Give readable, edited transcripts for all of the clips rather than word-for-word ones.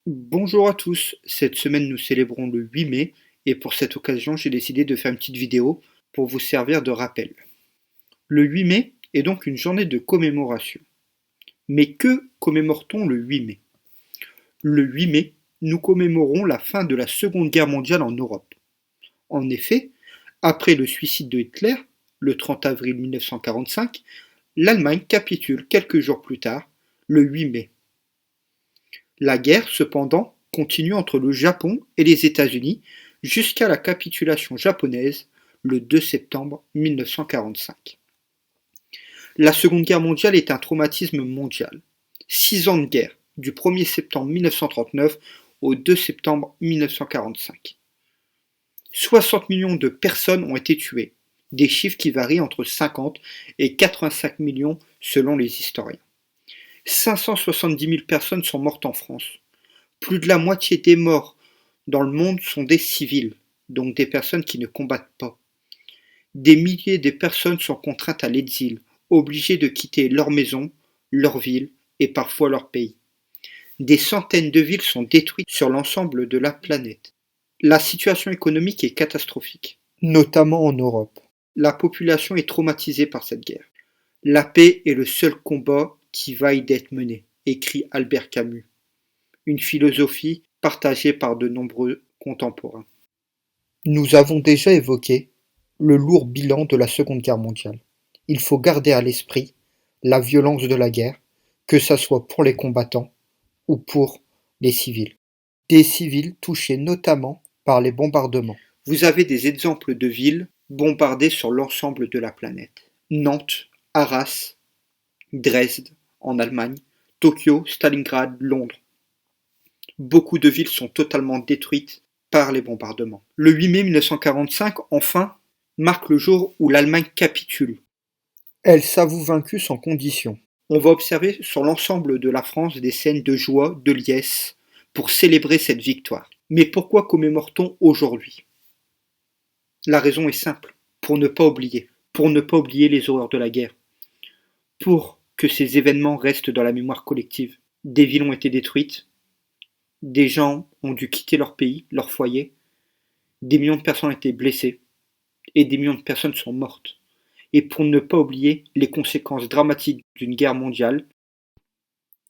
Bonjour à tous, cette semaine nous célébrons le 8 mai et pour cette occasion j'ai décidé de faire une petite vidéo pour vous servir de rappel. Le 8 mai est donc une journée de commémoration. Mais que commémore-t-on le 8 mai? Le 8 mai, nous commémorons la fin de la Seconde Guerre mondiale en Europe. En effet, après le suicide de Hitler, le 30 avril 1945, l'Allemagne capitule quelques jours plus tard, le 8 mai. La guerre, cependant, continue entre le Japon et les États-Unis jusqu'à la capitulation japonaise le 2 septembre 1945. La Seconde Guerre mondiale est un traumatisme mondial. 6 ans de guerre, du 1er septembre 1939 au 2 septembre 1945. 60 millions de personnes ont été tuées, des chiffres qui varient entre 50 et 85 millions selon les historiens. 570 000 personnes sont mortes en France. Plus de la moitié des morts dans le monde sont des civils, donc des personnes qui ne combattent pas. Des milliers de personnes sont contraintes à l'exil, obligées de quitter leur maison, leur ville et parfois leur pays. Des centaines de villes sont détruites sur l'ensemble de la planète. La situation économique est catastrophique, notamment en Europe. La population est traumatisée par cette guerre. La paix est le seul combat qui vaille d'être mené, écrit Albert Camus. Une philosophie partagée par de nombreux contemporains. Nous avons déjà évoqué le lourd bilan de la Seconde Guerre mondiale. Il faut garder à l'esprit la violence de la guerre, que ce soit pour les combattants ou pour les civils. Des civils touchés notamment par les bombardements. Vous avez des exemples de villes bombardées sur l'ensemble de la planète. Nantes, Arras, Dresde en Allemagne, Tokyo, Stalingrad, Londres. Beaucoup de villes sont totalement détruites par les bombardements. Le 8 mai 1945, enfin, marque le jour où l'Allemagne capitule. Elle s'avoue vaincue sans condition. On va observer sur l'ensemble de la France des scènes de joie, de liesse, pour célébrer cette victoire. Mais pourquoi commémore-t-on aujourd'hui? La raison est simple, pour ne pas oublier les horreurs de la guerre, pour que ces événements restent dans la mémoire collective. Des villes ont été détruites, des gens ont dû quitter leur pays, leur foyer, des millions de personnes ont été blessées et des millions de personnes sont mortes. Et pour ne pas oublier les conséquences dramatiques d'une guerre mondiale,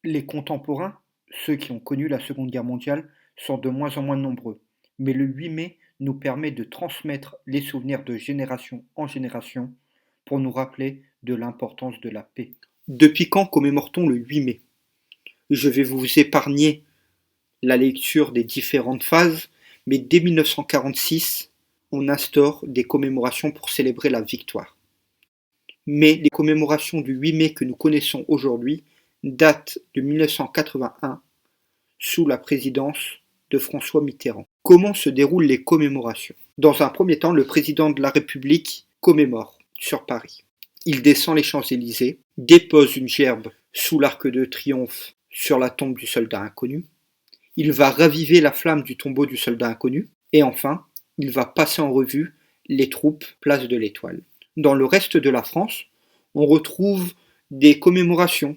les contemporains, ceux qui ont connu la Seconde Guerre mondiale, sont de moins en moins nombreux. Mais le 8 mai nous permet de transmettre les souvenirs de génération en génération pour nous rappeler de l'importance de la paix. Depuis quand commémore-t-on le 8 mai? Je vais vous épargner la lecture des différentes phases, mais dès 1946, on instaure des commémorations pour célébrer la victoire. Mais les commémorations du 8 mai que nous connaissons aujourd'hui datent de 1981 sous la présidence de François Mitterrand. Comment se déroulent les commémorations? Dans un premier temps, le président de la République commémore sur Paris. Il descend les Champs-Élysées, dépose une gerbe sous l'Arc de Triomphe sur la tombe du soldat inconnu. Il va raviver la flamme du tombeau du soldat inconnu. Et enfin, il va passer en revue les troupes place de l'Étoile. Dans le reste de la France, on retrouve des commémorations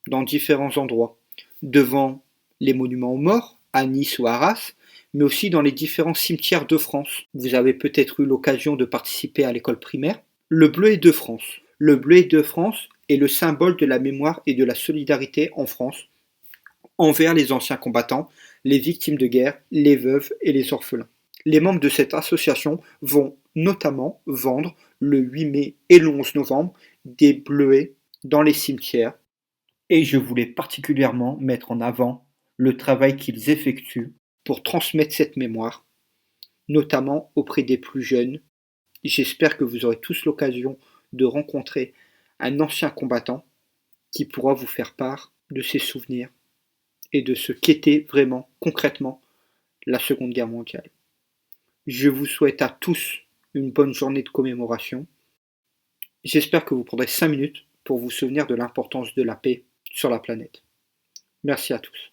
dans différents endroits, devant les monuments aux morts, à Nice ou à Arras, mais aussi dans les différents cimetières de France. Vous avez peut-être eu l'occasion de participer à l'école primaire. Le bleuet de France. Le bleuet de France est le symbole de la mémoire et de la solidarité en France envers les anciens combattants, les victimes de guerre, les veuves et les orphelins. Les membres de cette association vont notamment vendre le 8 mai et le 11 novembre des bleuets dans les cimetières. Et je voulais particulièrement mettre en avant le travail qu'ils effectuent pour transmettre cette mémoire, notamment auprès des plus jeunes. J'espère que vous aurez tous l'occasion de rencontrer un ancien combattant qui pourra vous faire part de ses souvenirs et de ce qu'était vraiment, concrètement, la Seconde Guerre mondiale. Je vous souhaite à tous une bonne journée de commémoration. J'espère que vous prendrez 5 minutes pour vous souvenir de l'importance de la paix sur la planète. Merci à tous.